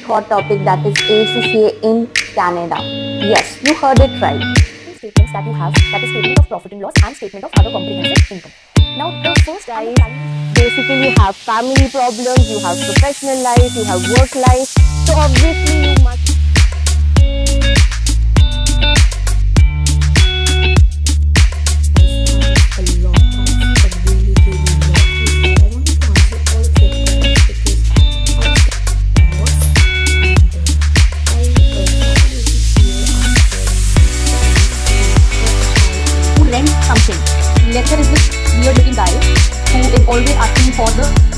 hot topic, that is ACCA in Canada. Yes, you heard it right. Statements that you have, that is statement of profit and loss and statement of other comprehensive income. Now the first guys, basically you have family problems, you have professional life, you have work life. So obviously you must something. Lecture is this weird looking guy who is always asking for the